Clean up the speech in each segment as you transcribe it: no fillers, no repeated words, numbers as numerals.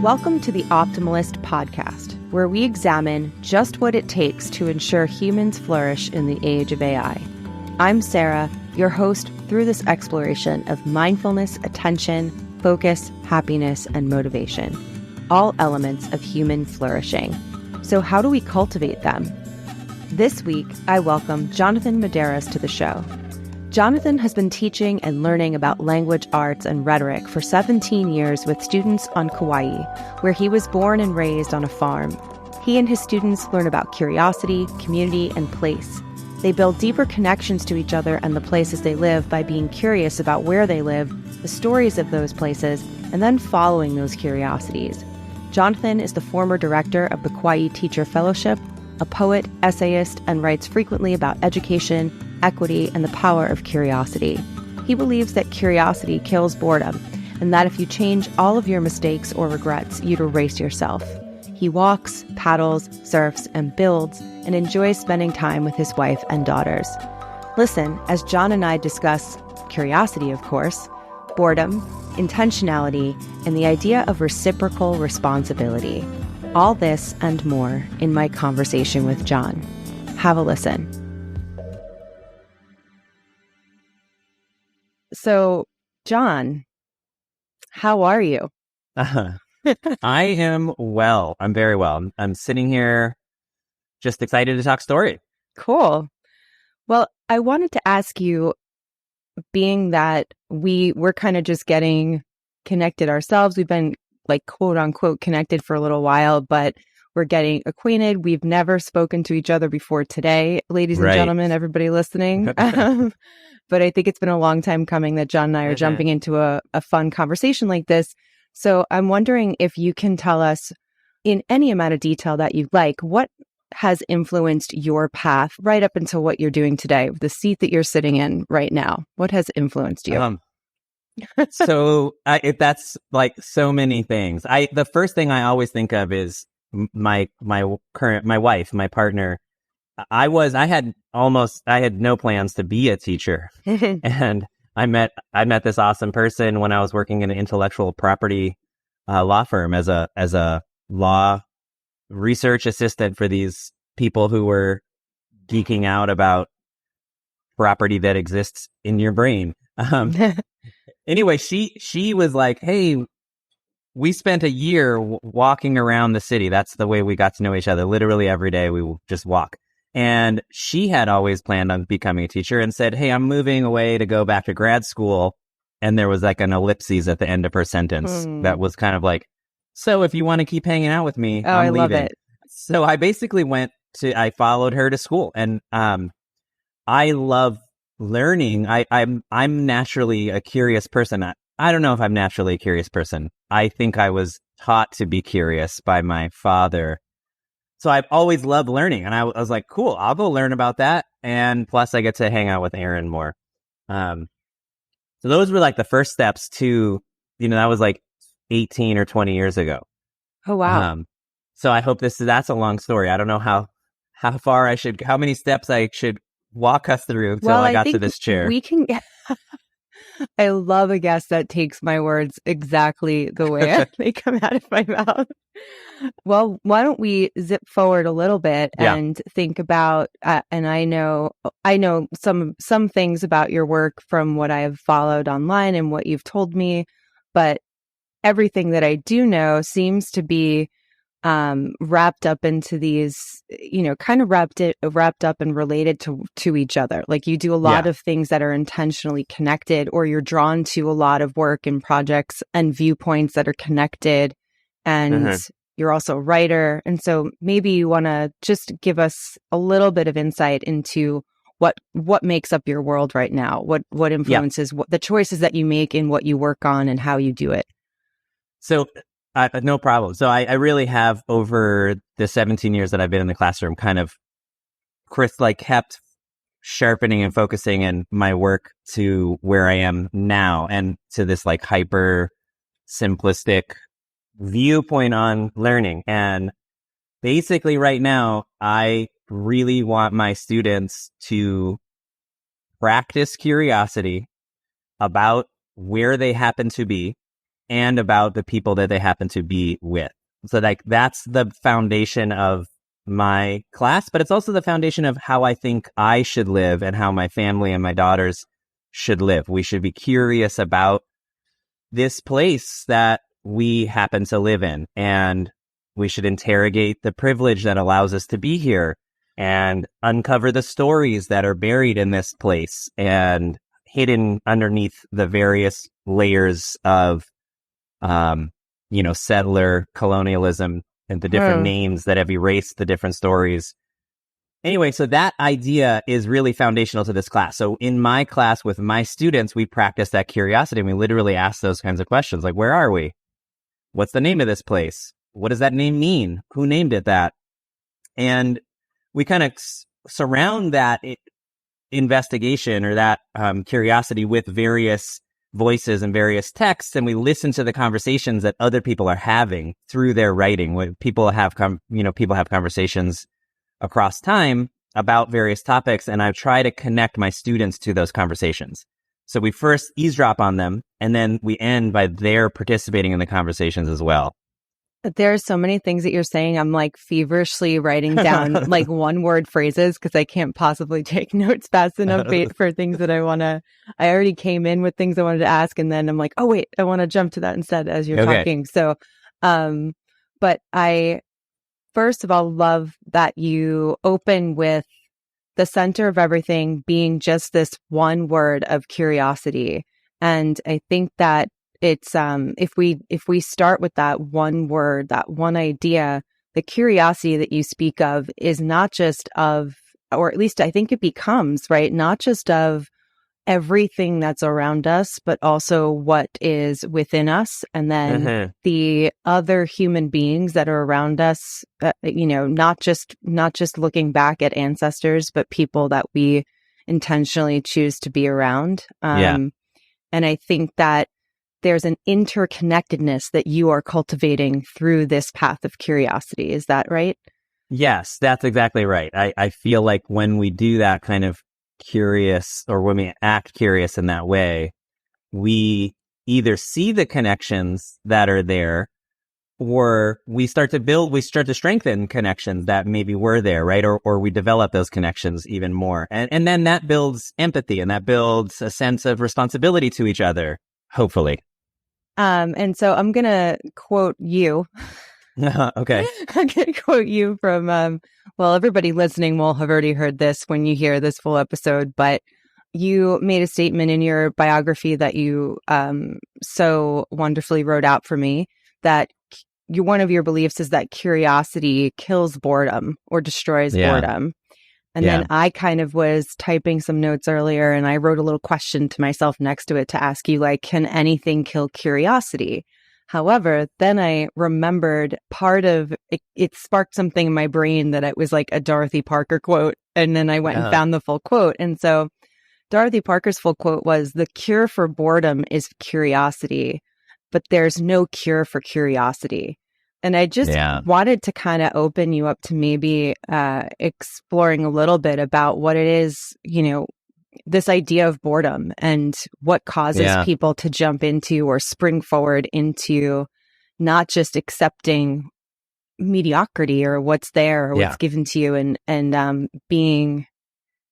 Welcome to the Optimalist podcast, where we examine just what it takes to ensure humans flourish in the age of AI. I'm Sarah, your host through this exploration of mindfulness, attention, focus, happiness, and motivation, all elements of human flourishing. So how do we cultivate them? This week, I welcome Jonathon Medeiros to the show. Jonathon has been teaching and learning about language arts and rhetoric for 17 years with students on Kauaʻi, where he was born and raised on a farm. He and his students learn about curiosity, community, and place. They build deeper connections to each other and the places they live by being curious about where they live, the stories of those places, and then following those curiosities. Jonathon is the former director of the Kauaʻi Teacher Fellowship, a poet, essayist, and writes frequently about education, equity, and the power of curiosity. He believes that curiosity kills boredom, and that if you change all of your mistakes or regrets, you'd erase yourself. He walks, paddles, surfs, and builds, and enjoys spending time with his wife and daughters. Listen as John and I discuss curiosity, of course, boredom, intentionality, and the idea of reciprocal responsibility. All this and more in my conversation with John. Have a listen. So, John, how are you? I am well. I'm very well. I'm sitting here just excited to talk story. Cool. Well, I wanted to ask you, being that we're kind of just getting connected ourselves, we've been like quote unquote connected for a little while, but we're getting acquainted. We've never spoken to each other before today, ladies and gentlemen, everybody listening. But I think it's been a long time coming that John and I are jumping into a fun conversation like this. So I'm wondering if you can tell us in any amount of detail that you'd like, what has influenced your path right up until what you're doing today, the seat that you're sitting in right now? What has influenced you? That's like so many things. The first thing I always think of is my wife, my partner. I had no plans to be a teacher. And I met this awesome person when I was working in an intellectual property law firm as a law research assistant for these people who were geeking out about property that exists in your brain. Anyway, she was like, "Hey, we spent a year walking around the city." That's the way we got to know each other. Literally every day we will just walk. And she had always planned on becoming a teacher and said, "Hey, I'm moving away to go back to grad school." And there was like an ellipses at the end of her sentence that was kind of like, "So if you want to keep hanging out with me, I'm leaving." Love it. So I basically I followed her to school, and I love learning. I'm naturally a curious person. I don't know if I'm naturally a curious person. I think I was taught to be curious by my father. So I've always loved learning, and I was like, cool, I'll go learn about that. And plus I get to hang out with Aaron more. So those were like the first steps to, that was like 18 or 20 years ago. Oh, wow. So I hope that's a long story. I don't know how many steps I should walk us through until I got to this chair. We can I love a guest that takes my words exactly the way they come out of my mouth. Well, why don't we zip forward a little bit and think about, and I know some things about your work from what I have followed online and what you've told me, but everything that I do know seems to be wrapped up into these, kind of wrapped up and related to each other. Like you do a lot of things that are intentionally connected, or you're drawn to a lot of work and projects and viewpoints that are connected. And you're also a writer. And so maybe you want to just give us a little bit of insight into what makes up your world right now, what influences what the choices that you make in what you work on and how you do it. So no problem. So I really have, over the 17 years that I've been in the classroom, kind of kept sharpening and focusing in my work to where I am now, and to this like hyper simplistic viewpoint on learning. And basically right now, I really want my students to practice curiosity about where they happen to be, and about the people that they happen to be with. So like that's the foundation of my class, but it's also the foundation of how I think I should live and how my family and my daughters should live. We should be curious about this place that we happen to live in, and we should interrogate the privilege that allows us to be here and uncover the stories that are buried in this place and hidden underneath the various layers of, settler colonialism and the different names that have erased the different stories. Anyway, so that idea is really foundational to this class. So in my class with my students, we practice that curiosity, and we literally ask those kinds of questions like, where are we? What's the name of this place? What does that name mean? Who named it that? And we kind of surround that investigation or that curiosity with various voices and various texts, and we listen to the conversations that other people are having through their writing. When people have conversations across time about various topics, and I try to connect my students to those conversations. So we first eavesdrop on them, and then we end by their participating in the conversations as well. There are so many things that you're saying. I'm like feverishly writing down like one word phrases because I can't possibly take notes fast enough for things that I already came in with things I wanted to ask. And then I'm like, oh, wait, I want to jump to that instead as you're talking. So, but I, first of all, love that you open with the center of everything being just this one word of curiosity. And I think that it's if we start with that one word, that one idea, the curiosity that you speak of is not just of, or at least I think it becomes, right, not just of everything that's around us, but also what is within us, and then the other human beings that are around us. Not just looking back at ancestors, but people that we intentionally choose to be around. And I think that there's an interconnectedness that you are cultivating through this path of curiosity. Is that right? Yes, that's exactly right. I feel like when we do that kind of curious, or when we act curious in that way, we either see the connections that are there, or we start to strengthen connections that maybe were there, right? Or we develop those connections even more. And then that builds empathy, and that builds a sense of responsibility to each other, hopefully. And so I'm going to quote you. Okay. I'm going to quote you from, everybody listening will have already heard this when you hear this full episode, but you made a statement in your biography that you so wonderfully wrote out for me, that one of your beliefs is that curiosity kills boredom or destroys boredom. And then I kind of was typing some notes earlier, and I wrote a little question to myself next to it to ask you, like, can anything kill curiosity? However, then I remembered part of it, it sparked something in my brain that it was like a Dorothy Parker quote. And then I went and found the full quote. And so Dorothy Parker's full quote was, "The cure for boredom is curiosity, but there's no cure for curiosity." And I just wanted to kind of open you up to maybe exploring a little bit about what it is, this idea of boredom and what causes people to jump into or spring forward into not just accepting mediocrity or what's there or what's given to you, and being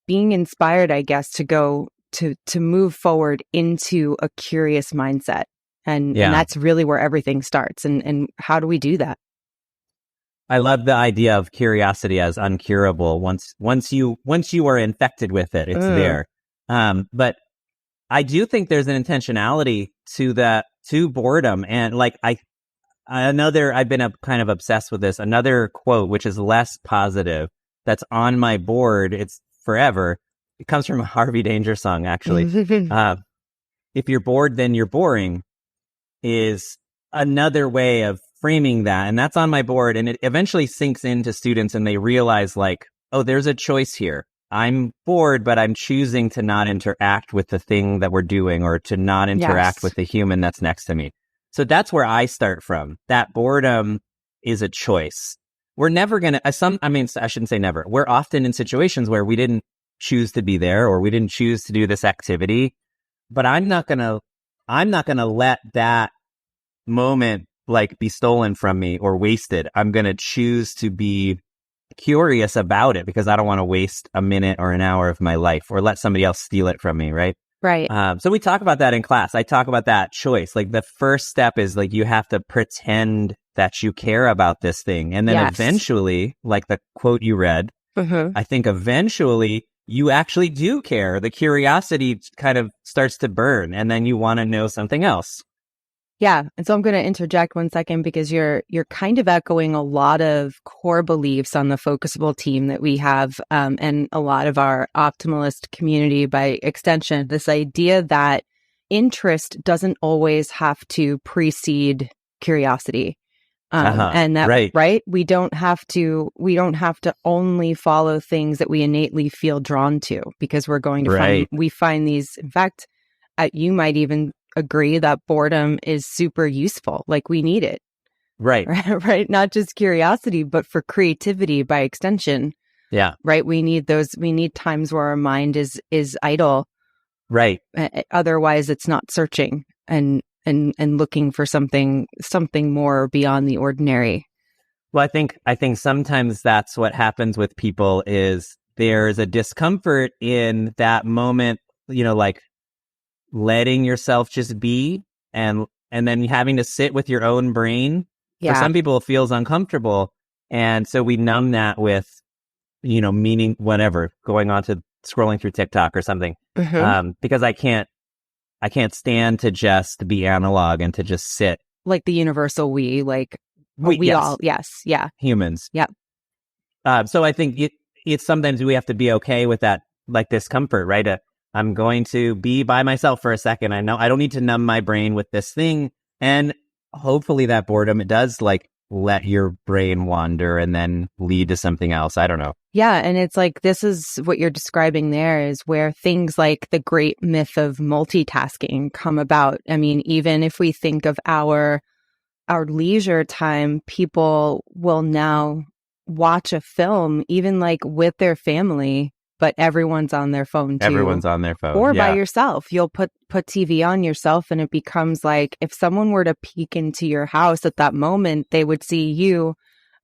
inspired, I guess, to go to move forward into a curious mindset. And that's really where everything starts. And how do we do that? I love the idea of curiosity as uncurable. Once you are infected with it, it's there. But I do think there's an intentionality to boredom. And like I've been kind of obsessed with this. Another quote, which is less positive, that's on my board. It's forever. It comes from a Harvey Danger song, actually. If you're bored, then you're boring, is another way of framing that. And that's on my board. And it eventually sinks into students, and they realize, like, oh, there's a choice here. I'm bored, but I'm choosing to not interact with the thing that we're doing, or to not interact with the human that's next to me. So that's where I start from. That boredom is a choice. We're never going to, I shouldn't say never. We're often in situations where we didn't choose to be there, or we didn't choose to do this activity, but I'm not going to let that moment like be stolen from me or wasted, I'm going to choose to be curious about it because I don't want to waste a minute or an hour of my life or let somebody else steal it from me, right? Right. So we talk about that in class. I talk about that choice. Like the first step is like you have to pretend that you care about this thing. And then eventually, like the quote you read, I think eventually you actually do care. The curiosity kind of starts to burn and then you want to know something else. Yeah. And so I'm going to interject 1 second because you're kind of echoing a lot of core beliefs on the Focusable team that we have, and a lot of our optimalist community by extension. This idea that interest doesn't always have to precede curiosity. And that, right. We don't have to only follow things that we innately feel drawn to because we're going to find these, in fact, you might even agree that boredom is super useful. Like we need it. Right. Right. Not just curiosity, but for creativity by extension. Yeah. Right. We need times where our mind is idle. Right. Otherwise it's not searching and looking for something more beyond the ordinary. Well, I think sometimes that's what happens with people is there's a discomfort in that moment, like letting yourself just be and then having to sit with your own brain. For some people it feels uncomfortable. And so we numb that with, meaning whatever, going on to scrolling through TikTok or something. Because I can't stand to just be analog and to just sit. Like the universal we all, yes. Yeah. Humans. Yeah. So I think it's sometimes we have to be okay with that, like discomfort, right? I'm going to be by myself for a second. I know I don't need to numb my brain with this thing. And hopefully that boredom, it does like let your brain wander and then lead to something else. I don't know. Yeah. And it's like, this is what you're describing there is where things like the great myth of multitasking come about. I mean, even if we think of our leisure time, people will now watch a film, even like with their family, but everyone's on their phone too. Everyone's on their phone. Or by yourself. You'll put TV on yourself and it becomes like if someone were to peek into your house at that moment, they would see you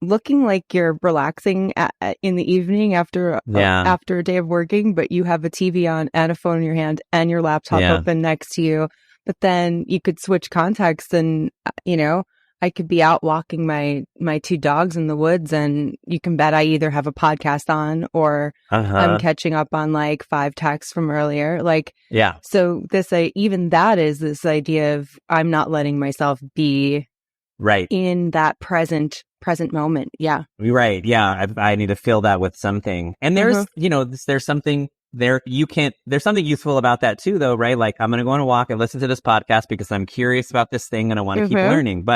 looking like you're relaxing in the evening after a day of working, but you have a TV on and a phone in your hand and your laptop open next to you. But then you could switch contexts and, I could be out walking my two dogs in the woods and you can bet I either have a podcast on or I'm catching up on like 5 texts from earlier. So this, even that is this idea of I'm not letting myself be in that present moment. Yeah. Right. Yeah. I need to fill that with something. And there's, there's something there. There's something useful about that too, though, right? Like I'm going to go on a walk and listen to this podcast because I'm curious about this thing and I want to keep learning.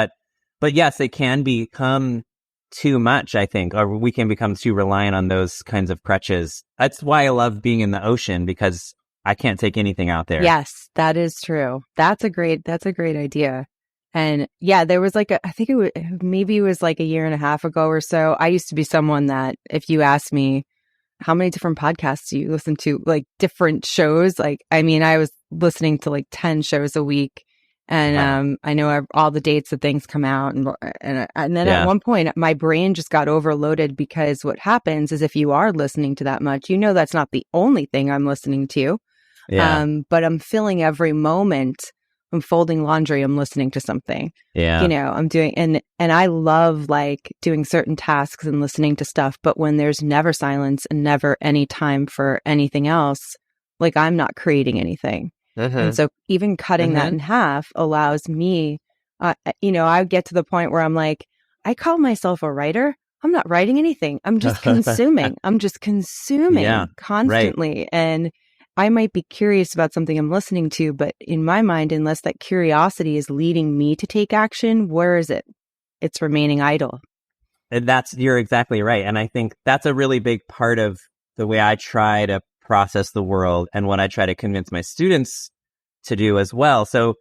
But yes, it can become too much, I think, or we can become too reliant on those kinds of crutches. That's why I love being in the ocean because I can't take anything out there. Yes, that is true. That's a great idea. And yeah, there was like maybe it was like a year and a half ago or so. I used to be someone that if you ask me, how many different podcasts do you listen to, like different shows? Like, I mean, I was listening to like 10 shows a week. And I know all the dates that things come out. And then at one point, my brain just got overloaded because what happens is if you are listening to that much, that's not the only thing I'm listening to. Yeah. But I'm filling every moment. I'm folding laundry. I'm listening to something. Yeah. I'm doing, and I love like doing certain tasks and listening to stuff. But when there's never silence and never any time for anything else, like I'm not creating anything. And so even cutting that in half allows me, I get to the point where I'm like, I call myself a writer. I'm not writing anything. I'm just consuming. Constantly. Right. And I might be curious about something I'm listening to, but in my mind, unless that curiosity is leading me to take action, where is it? It's remaining idle. And you're exactly right. And I think that's a really big part of the way I try to process the world and what I try to convince my students to do as well. So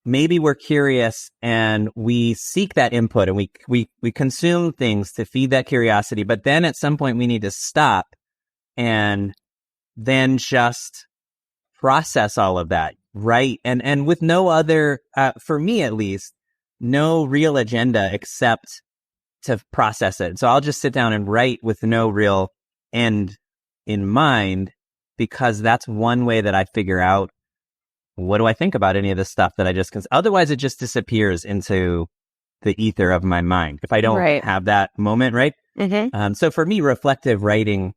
maybe we're curious and we seek that input and we consume things to feed that curiosity, but then at some point we need to stop and then just process all of that, right? And with no other, for me at least, no real agenda except to process it. So I'll just sit down and write with no real end in mind, because that's one way that I figure out, what do I think about any of this stuff that I just, otherwise it just disappears into the ether of my mind if I don't have that moment, right? Mm-hmm. So for me, reflective writing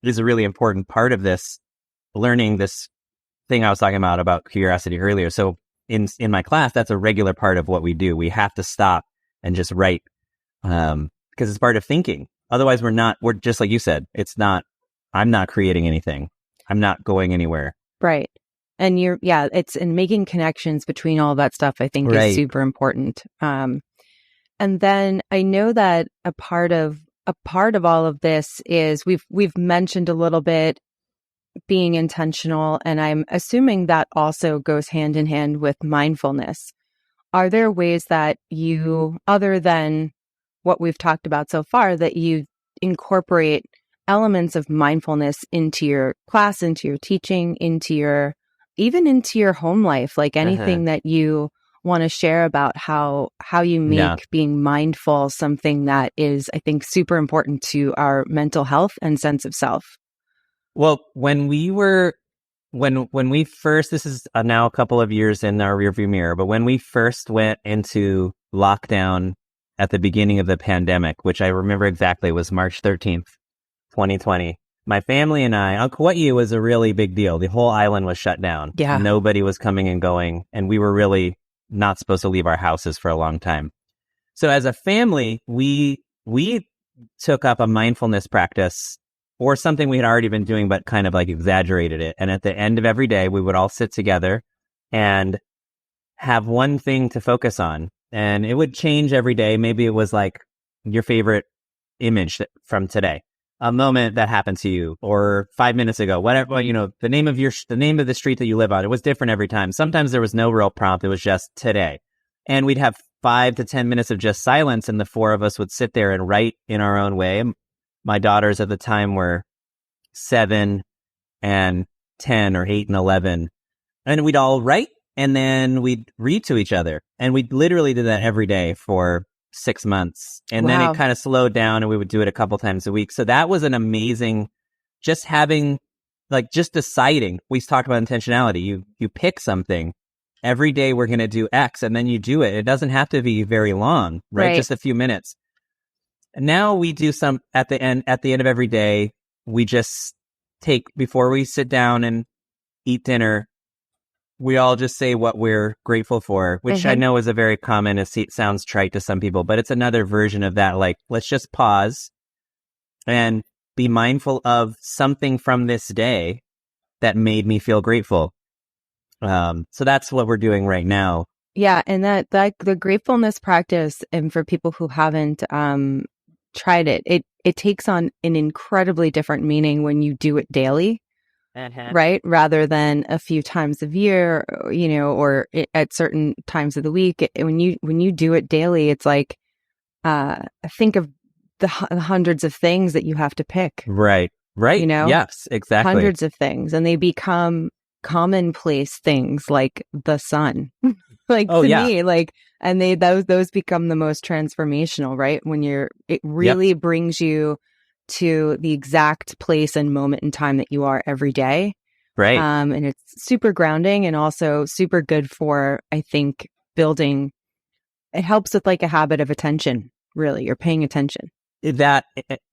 is a really important part of this, learning this thing I was talking about curiosity earlier. So in my class, that's a regular part of what we do. We have to stop and just write, because it's part of thinking. Otherwise, we're just like you said, I'm not creating anything. I'm not going anywhere. Right. And it's in making connections between all that stuff, I think is super important. And then I know that a part of all of this is we've mentioned a little bit being intentional, and I'm assuming that also goes hand in hand with mindfulness. Are there ways that you, other than what we've talked about so far, that you incorporate elements of mindfulness into your class, into your teaching, even into your home life, like anything that you want to share about how you make being mindful something that is, I think, super important to our mental health and sense of self? Well, when we first, this is now a couple of years in our rearview mirror, but when we first went into lockdown at the beginning of the pandemic, which I remember exactly was March 13th, 2020, my family and I, on Kauaʻi, it was a really big deal. The whole island was shut down. Yeah. Nobody was coming and going, and we were really not supposed to leave our houses for a long time. So as a family, we took up a mindfulness practice, or something we had already been doing, but kind of like exaggerated it. And at the end of every day, we would all sit together and have one thing to focus on. And it would change every day. Maybe it was like your favorite image from today, a moment that happened to you, or 5 minutes ago, whatever, the name of the street that you live on. It was different every time. Sometimes there was no real prompt. It was just today. And we'd have 5 to 10 minutes of just silence. And the four of us would sit there and write in our own way. My daughters at the time were 7 and 10, or 8 and 11. And we'd all write, and then we'd read to each other. And we literally did that every day for 6 months. And then it kind of slowed down, and we would do it a couple times a week. So that was an amazing, just deciding. We talked about intentionality. You pick something. Every day we're going to do X, and then you do it. It doesn't have to be very long, right? Just a few minutes. And now we do some at the end of every day. We just before we sit down and eat dinner, we all just say what we're grateful for, which I know is a very common, it sounds trite to some people, but it's another version of that. Like, let's just pause and be mindful of something from this day that made me feel grateful. So that's what we're doing right now. Yeah. And that the gratefulness practice, and for people who haven't tried it takes on an incredibly different meaning when you do it daily, right? Rather than a few times a year, or at certain times of the week. When you do it daily, it's like, think of the hundreds of things that you have to pick. Right. Yes, exactly. Hundreds of things, and they become commonplace things like the sun. Like, to me, like, and those become the most transformational, right? When it really brings you to the exact place and moment in time that you are every day. Right. And it's super grounding, and also super good for, I think, building. It helps with like a habit of attention. Really, you're paying attention. That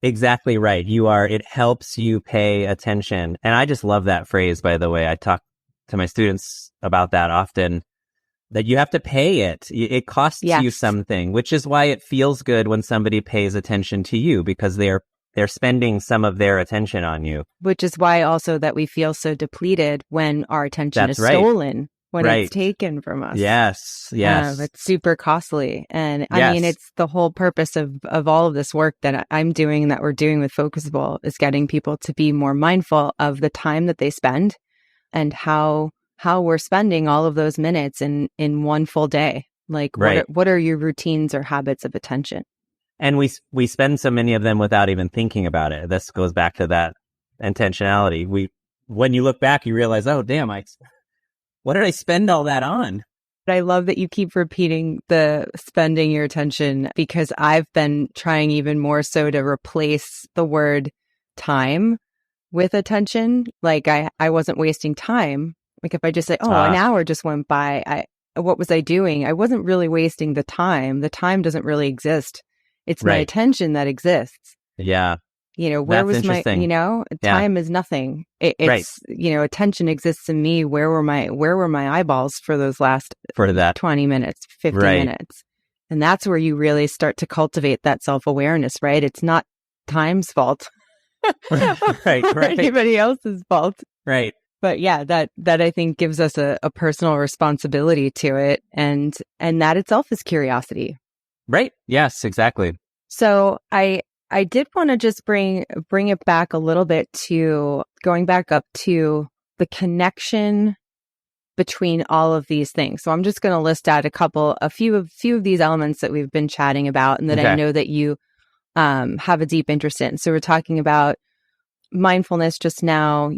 exactly right. It helps you pay attention. And I just love that phrase, by the way. I talk to my students about that often, that you have to pay it. It costs you something, which is why it feels good when somebody pays attention to you, because they're spending some of their attention on you. Which is why also that we feel so depleted when our attention is stolen, when it's taken from us. Yes. It's super costly. And I mean, it's the whole purpose of all of this work that I'm doing, that we're doing with Focusable, is getting people to be more mindful of the time that they spend, and how we're spending all of those minutes in one full day. Like, what are your routines or habits of attention? And we spend so many of them without even thinking about it. This goes back to that intentionality. When you look back, you realize, oh, damn, what did I spend all that on? I love that you keep repeating the spending your attention, because I've been trying even more so to replace the word time with attention. Like I wasn't wasting time. Like if I just say, oh, an hour just went by, what was I doing? I wasn't really wasting the time. The time doesn't really exist. It's my attention that exists. Yeah. Where was my, time is nothing. It's, attention exists in me. Where were my eyeballs for those last 20 minutes, 50 minutes? And that's where you really start to cultivate that self-awareness, right? It's not time's fault. Right. Anybody else's fault. Right. But yeah, that I think gives us a personal responsibility to it. And that itself is curiosity. Right. Yes, exactly. So I did want to just bring it back a little bit to going back up to the connection between all of these things. So I'm just going to list out a few of these elements that we've been chatting about and that I know that you have a deep interest in. So we're talking about mindfulness just now,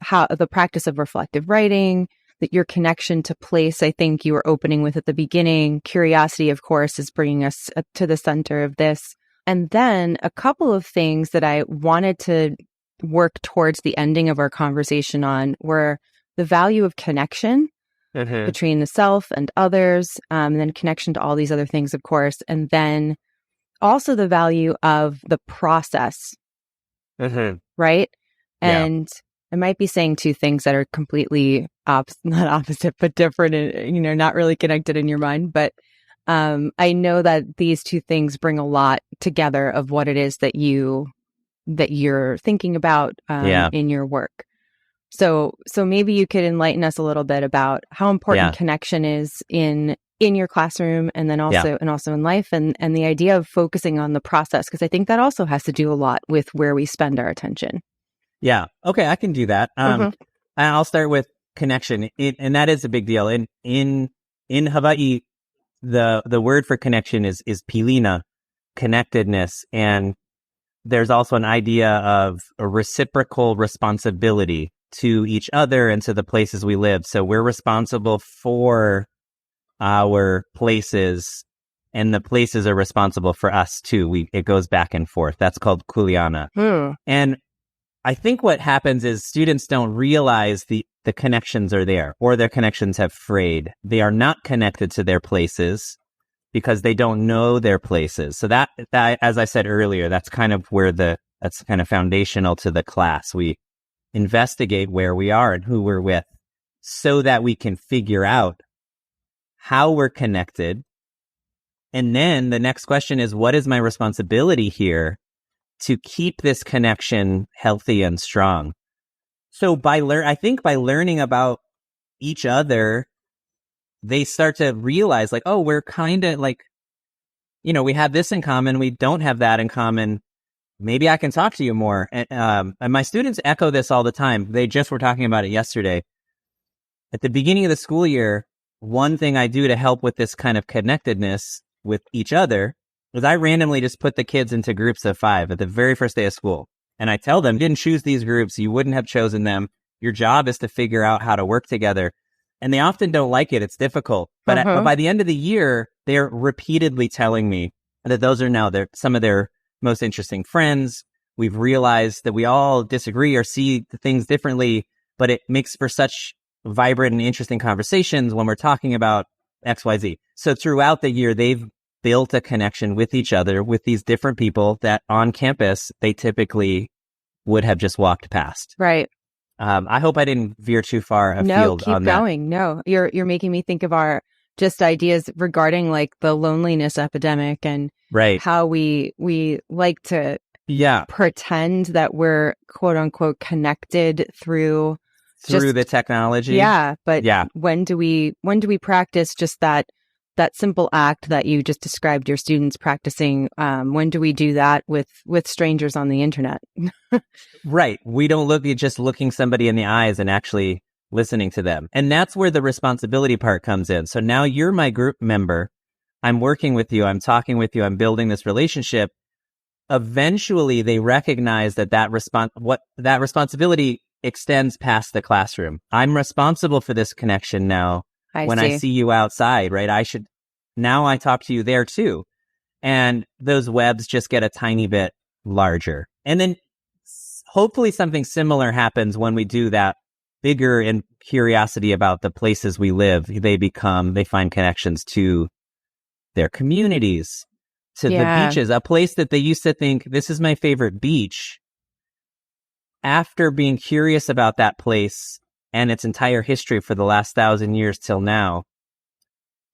how the practice of reflective writing, that your connection to place, I think you were opening with at the beginning. Curiosity, of course, is bringing us to the center of this. And then a couple of things that I wanted to work towards the ending of our conversation on were the value of connection between the self and others, and then connection to all these other things, of course. And then also the value of the process, right? And I might be saying two things that are completely not opposite, but different and, not really connected in your mind. But I know that these two things bring a lot together of what it is that you're thinking about in your work. So maybe you could enlighten us a little bit about how important connection is in your classroom, and then also in life, and the idea of focusing on the process, because I think that also has to do a lot with where we spend our attention. Yeah. Okay, I can do that. I'll start with connection, and that is a big deal. In Hawaii, the word for connection is pilina, connectedness, and there's also an idea of a reciprocal responsibility to each other and to the places we live. So we're responsible for our places, and the places are responsible for us too. It goes back and forth. That's called kuleana. And I think what happens is students don't realize the connections are there, or their connections have frayed. They are not connected to their places because they don't know their places. So that as I said earlier, that's kind of where that's kind of foundational to the class. We investigate where we are and who we're with so that we can figure out how we're connected. And then the next question is, what is my responsibility here to keep this connection healthy and strong? So I think by learning about each other, they start to realize like, oh, we're kind of like, we have this in common. We don't have that in common. Maybe I can talk to you more. And my students echo this all the time. They just were talking about it yesterday. At the beginning of the school year, one thing I do to help with this kind of connectedness with each other is I randomly just put the kids into groups of 5 at the very first day of school. And I tell them, you didn't choose these groups. You wouldn't have chosen them. Your job is to figure out how to work together. And they often don't like it. It's difficult. But by the end of the year, they're repeatedly telling me that those are now some of their most interesting friends. We've realized that we all disagree or see things differently, but it makes for such vibrant and interesting conversations when we're talking about XYZ. So throughout the year, they've built a connection with each other, with these different people that on campus, they typically would have just walked past. Right. I hope I didn't veer too far afield on that. No, keep going. No, you're making me think of our just ideas regarding like the loneliness epidemic and how we like to pretend that we're quote unquote connected through the technology. Yeah. But when do we practice just that simple act that you just described your students practicing? When do we do that with strangers on the internet? Right. We don't look at just looking somebody in the eyes and actually listening to them. And that's where the responsibility part comes in. So now you're my group member. I'm working with you. I'm talking with you. I'm building this relationship. Eventually, they recognize that responsibility extends past the classroom. I'm responsible for this connection now. when I see you outside, right? Now I talk to you there too. And those webs just get a tiny bit larger. And then hopefully something similar happens when we do that bigger in curiosity about the places we live. They find connections to their communities, to the beaches, a place that they used to think, this is my favorite beach. After being curious about that place and its entire history for the last 1,000 years till now,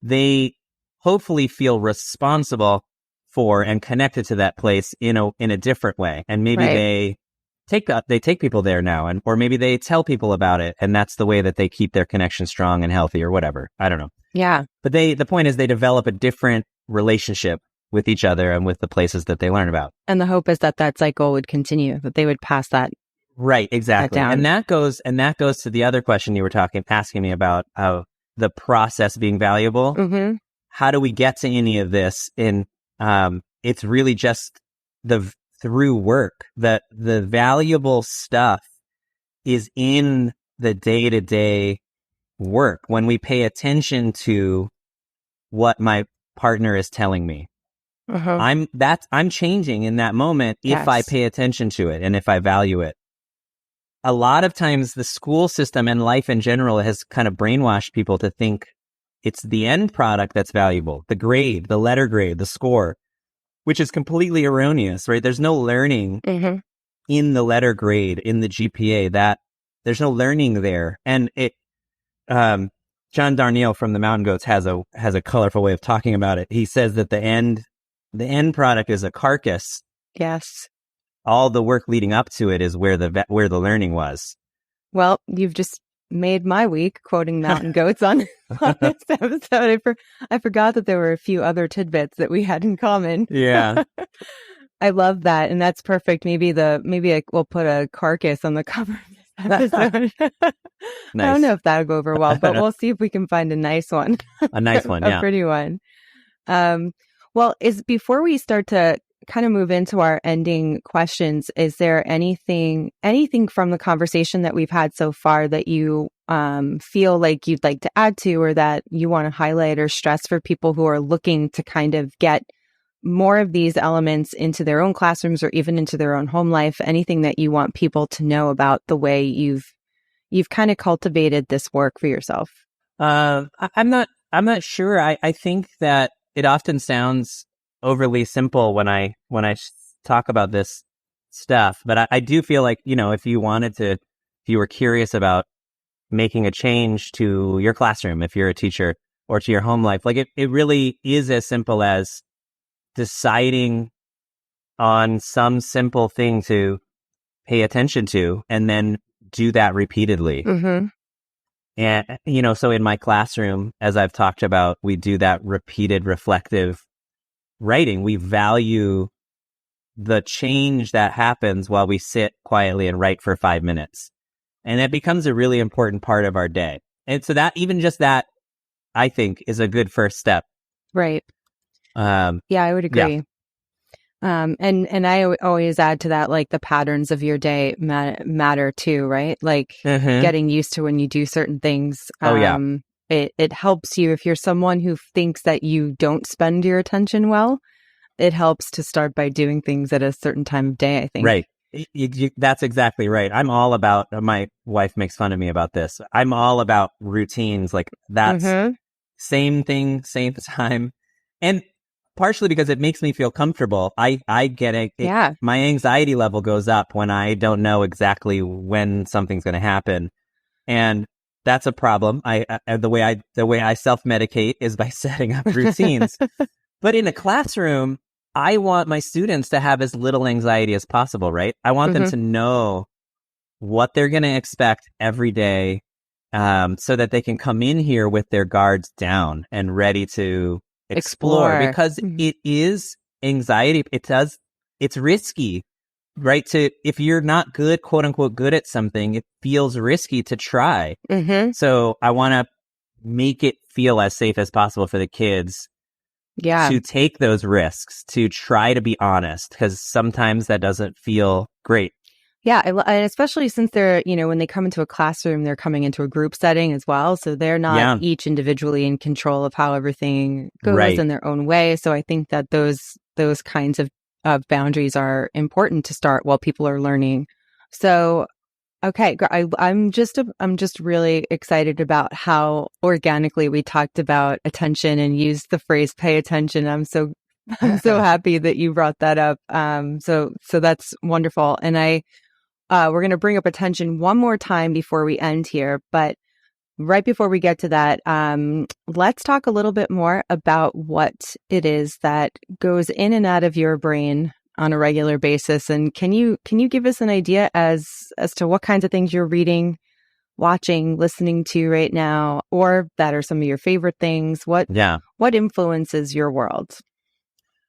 they hopefully feel responsible for and connected to that place in a different way. And maybe they take people there now, or maybe they tell people about it, and that's the way that they keep their connection strong and healthy or whatever. I don't know. Yeah. But the point is they develop a different relationship with each other and with the places that they learn about. And the hope is that cycle would continue, that they would pass that. Right, exactly. And that goes to the other question you were asking me about the process being valuable. Mm-hmm. How do we get to any of this? It's really just through work. The valuable stuff is in the day-to-day work when we pay attention to what my partner is telling me. Uh-huh. I'm changing in that moment if I pay attention to it and if I value it. A lot of times the school system and life in general has kind of brainwashed people to think it's the end product that's valuable, the grade, the letter grade, the score, which is completely erroneous, right? There's no learning in the letter grade, in the GPA, that there's no learning there. And John Darnielle from the Mountain Goats has a colorful way of talking about it. He says that the end product is a carcass. Yes. All the work leading up to it is where the learning was. Well, you've just made my week quoting Mountain Goats on this episode. I forgot that there were a few other tidbits that we had in common. Yeah. I love that. And that's perfect. Maybe we'll put a carcass on the cover of this episode. Nice. I don't know if that'll go over well, but we'll see if we can find a nice one. A nice one, yeah. A pretty one. Well, before we start to kind of move into our ending questions, is there anything from the conversation that we've had so far that you feel like you'd like to add to, or that you want to highlight or stress for people who are looking to kind of get more of these elements into their own classrooms or even into their own home life? Anything that you want people to know about the way you've kind of cultivated this work for yourself? I'm not sure. I think that it often sounds overly simple when I talk about this stuff, but I do feel like, if you were curious about making a change to your classroom, if you're a teacher, or to your home life, like it really is as simple as deciding on some simple thing to pay attention to and then do that repeatedly. Mm-hmm. And, so in my classroom, as I've talked about, we do that repeated reflective writing. We value the change that happens while we sit quietly and write for 5 minutes. And it becomes a really important part of our day. And so that, even just that, I think, is a good first step. Right. Yeah, I would agree. Yeah. And I always add to that, like, the patterns of your day matter too, right? Like getting used to when you do certain things. It helps you if you're someone who thinks that you don't spend your attention well. It helps to start by doing things at a certain time of day, I think. Right. That's exactly right. I'm all about, my wife makes fun of me about this. I'm all about routines. Like, that's same thing, same time. And partially because it makes me feel comfortable. I get it. My anxiety level goes up when I don't know exactly when something's going to happen. And that's a problem. The way I self-medicate is by setting up routines. But in a classroom, I want my students to have as little anxiety as possible, right? I want them to know what they're going to expect every day, so that they can come in here with their guards down and ready to explore. Because it is anxiety. It's risky. Right. If you're not good, quote unquote, good at something, it feels risky to try. So I want to make it feel as safe as possible for the kids to take those risks, to try to be honest, because sometimes that doesn't feel great. Yeah, and especially since they're, when they come into a classroom, they're coming into a group setting as well. So they're not each individually in control of how everything goes in their own way. So I think that those kinds of boundaries are important to start while people are learning. So, okay, I'm just really excited about how organically we talked about attention and used the phrase "pay attention." I'm so happy that you brought that up. So that's wonderful, and we're going to bring up attention one more time before we end here. But right before we get to that, let's talk a little bit more about what it is that goes in and out of your brain on a regular basis. And can you give us an idea as to what kinds of things you're reading, watching, listening to right now, or that are some of your favorite things? What influences your world?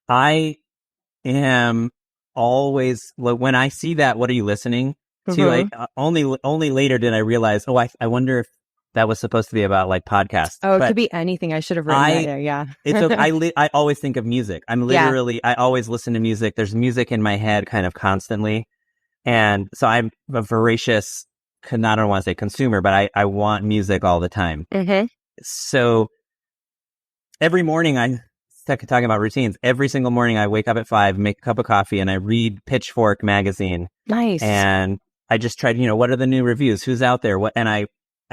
I am always, when I see that, what are you listening to? Only later did I realize, I wonder if that was supposed to be about like podcasts. Oh, it could be anything. I should have written that there. Yeah. It's okay. I always think of music. I always listen to music. There's music in my head kind of constantly. And so I'm a voracious, I don't want to say consumer, but I want music all the time. Mm-hmm. So every morning talking about routines. Every single morning I wake up at 5, make a cup of coffee, and I read Pitchfork magazine. Nice. And I just tried, what are the new reviews? Who's out there? And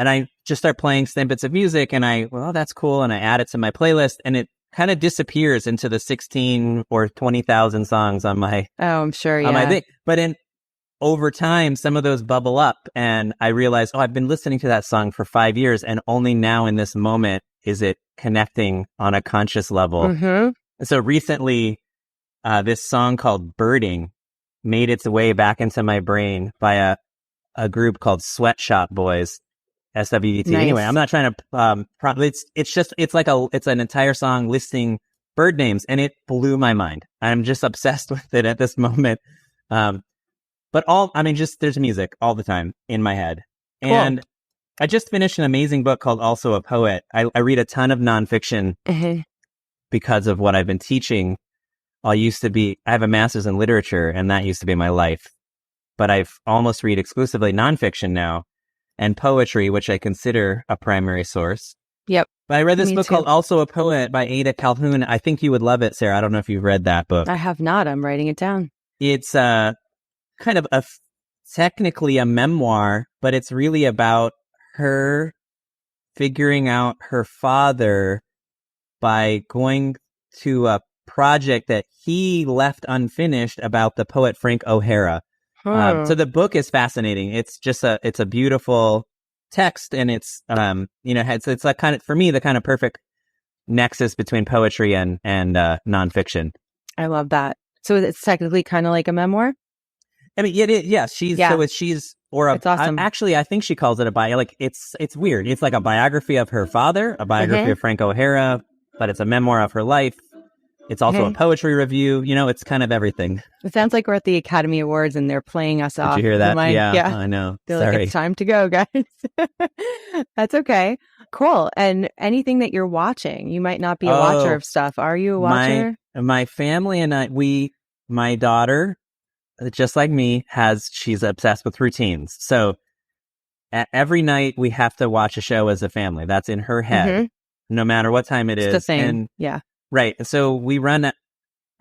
I just start playing snippets of music, and that's cool. And I add it to my playlist, and it kind of disappears into the 16 or 20,000 songs on my, I'm sure. On my thing. But over time, some of those bubble up, and I realize, I've been listening to that song for 5 years, and only now in this moment is it connecting on a conscious level. Mm-hmm. So recently, this song called Birding made its way back into my brain by a group called Sweatshop Boys, SWBT. Nice. Anyway, I'm not trying to, it's an entire song listing bird names, and it blew my mind. I'm just obsessed with it at this moment. But there's music all the time in my head. Cool. And I just finished an amazing book called Also a Poet. I read a ton of nonfiction because of what I've been teaching. I have a master's in literature, and that used to be my life. But I've almost read exclusively nonfiction now, and poetry, which I consider a primary source. Yep. But I read this book called Also a Poet by Ada Calhoun. I think you would love it, Sarah. I don't know if you've read that book. I have not. I'm writing it down. It's kind of technically a memoir, but it's really about her figuring out her father by going to a project that he left unfinished about the poet Frank O'Hara. So the book is fascinating. It's just it's a beautiful text, and it's it's like kind of, for me, the kind of perfect nexus between poetry and nonfiction. I love that. So it's technically kind of like a memoir. I mean, it's awesome. I think she calls it a bio. Like it's weird. It's like a biography of her father, a biography of Frank O'Hara, but it's a memoir of her life. It's also a poetry review. It's kind of everything. It sounds like we're at the Academy Awards and they're playing us off. Did you hear that? Yeah, I know. They're like, it's time to go, guys. That's okay. Cool. And anything that you're watching, you might not be a watcher of stuff. Are you a watcher? My family and my daughter, just like me, she's obsessed with routines. So every night we have to watch a show as a family. That's in her head, no matter what time it is. It's the same. And, yeah. Right. So we run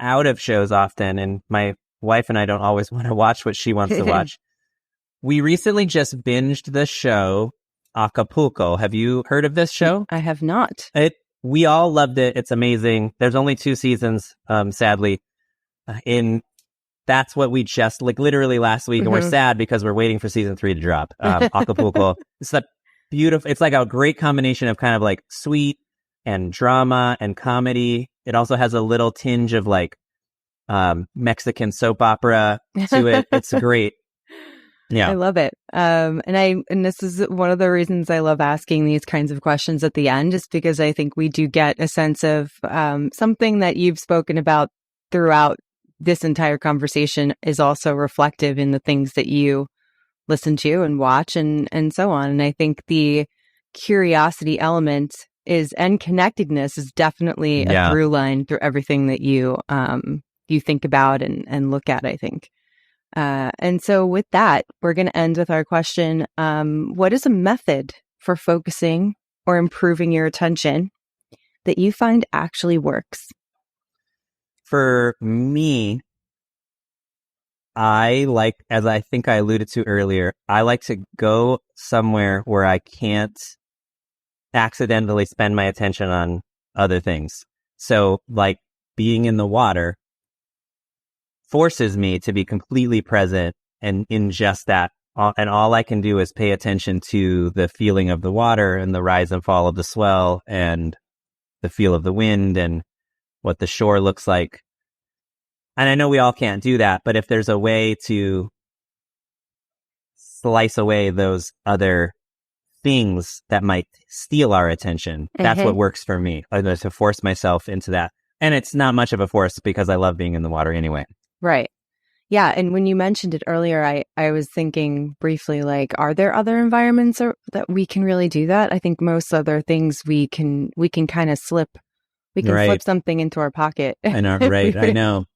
out of shows often, and my wife and I don't always want to watch what she wants to watch. We recently just binged the show Acapulco. Have you heard of this show? I have not. We all loved it. It's amazing. There's only 2 seasons, sadly. That's what we just, literally last week, and we're sad because we're waiting for season 3 to drop. Acapulco. It's beautiful. It's like a great combination of kind of like sweet and drama and comedy. It also has a little tinge of Mexican soap opera to it. It's great. Yeah. I love it. And this is one of the reasons I love asking these kinds of questions at the end, is because I think we do get a sense of something that you've spoken about throughout this entire conversation is also reflective in the things that you listen to and watch and so on. And I think the curiosity element and connectedness is definitely a through line through everything that you think about and look at, I think. And so with that, we're going to end with our question. What is a method for focusing or improving your attention that you find actually works? For me, I like, as I think I alluded to earlier, I like to go somewhere where I can't accidentally spend my attention on other things. So like being in the water forces me to be completely present and in just that. And all I can do is pay attention to the feeling of the water and the rise and fall of the swell and the feel of the wind and what the shore looks like. And I know we all can't do that, but if there's a way to slice away those other things that might steal our attention, that's what works for me, to force myself into that. And it's not much of a force because I love being in the water anyway. Right. Yeah. And when you mentioned it earlier, I was thinking briefly, like, are there other environments that we can really do that? I think most other things we can kind of slip. We can slip something into our pocket. I know, right. I know.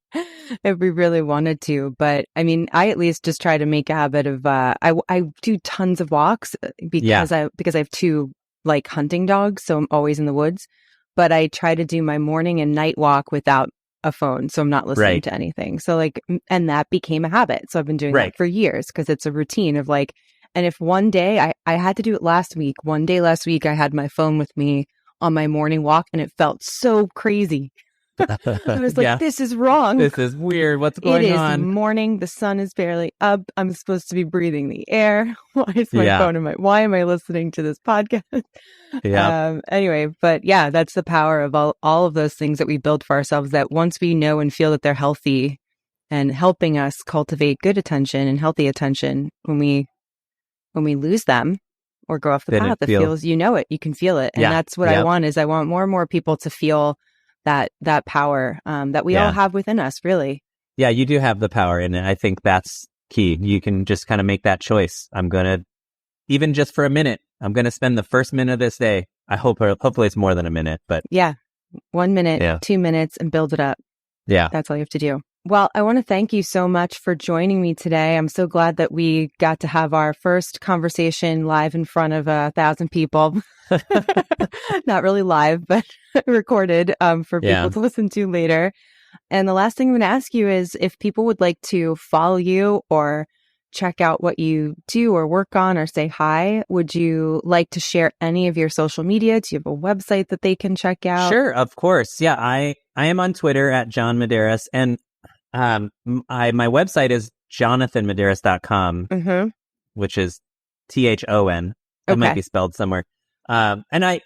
If we really wanted to. But I mean, I at least just try to make a habit of, I do tons of walks because I have two like hunting dogs. So I'm always in the woods, but I try to do my morning and night walk without a phone. So I'm not listening to anything. So like, and that became a habit. So I've been doing that for years because it's a routine of like, and if one day I had to do it last week, one day last week, I had my phone with me on my morning walk and it felt so crazy. I was like, this is wrong. This is weird. What's going on? It is morning. The sun is barely up. I'm supposed to be breathing the air. Why is my phone in why am I listening to this podcast? Anyway, but yeah, that's the power of all of those things that we build for ourselves, that once we know and feel that they're healthy and helping us cultivate good attention and healthy attention, when we lose them or go off the path, it feels, you can feel it. And that's what I want more and more people to feel that power that we all have within us, really. Yeah, you do have the power, and I think that's key. You can just kind of make that choice. I'm going to, even just for a minute, I'm going to spend the first minute of this day. Hopefully it's more than a minute, but 1 minute, 2 minutes, and build it up. Yeah. That's all you have to do. Well, I want to thank you so much for joining me today. I'm so glad that we got to have our first conversation live in front of 1,000 people. Not really live, but recorded for people to listen to later. And the last thing I'm going to ask you is if people would like to follow you or check out what you do or work on or say hi, would you like to share any of your social media? Do you have a website that they can check out? Sure, of course. Yeah, I am on Twitter at John Medeiros, and my website is jonathonmedeiros.com, which is THON. It might be spelled somewhere. And I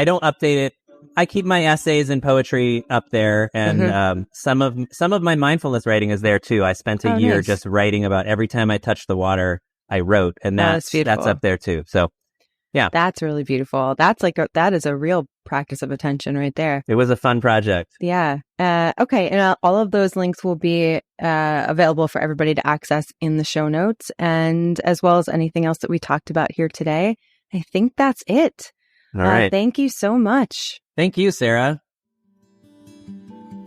don't update it. I keep my essays and poetry up there, and some of my mindfulness writing is there too. I spent a year just writing about every time I touched the water, I wrote, and that's up there too. So yeah, that's really beautiful. That is a real practice of attention right there. It was a fun project. Yeah. Okay. And all of those links will be available for everybody to access in the show notes, and as well as anything else that we talked about here today. I think that's it. All right. Thank you so much. Thank you, Sarah.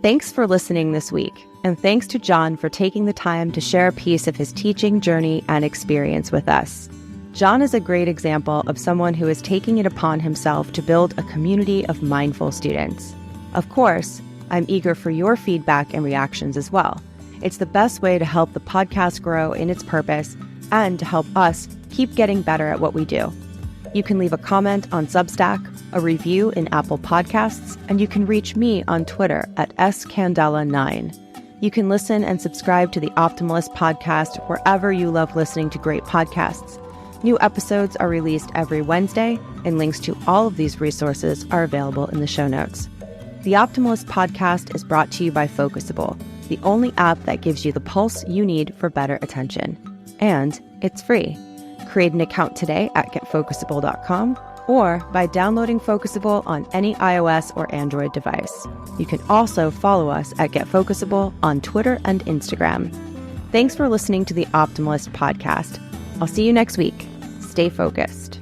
Thanks for listening this week. And thanks to John for taking the time to share a piece of his teaching journey and experience with us. John is a great example of someone who is taking it upon himself to build a community of mindful students. Of course, I'm eager for your feedback and reactions as well. It's the best way to help the podcast grow in its purpose and to help us keep getting better at what we do. You can leave a comment on Substack, a review in Apple Podcasts, and you can reach me on Twitter at scandela9. You can listen and subscribe to the Optimalist podcast wherever you love listening to great podcasts. New episodes are released every Wednesday, and links to all of these resources are available in the show notes. The Optimalist podcast is brought to you by Focusable, the only app that gives you the pulse you need for better attention. And it's free. Create an account today at getfocusable.com or by downloading Focusable on any iOS or Android device. You can also follow us at GetFocusable on Twitter and Instagram. Thanks for listening to the Optimalist podcast. I'll see you next week. Stay focused.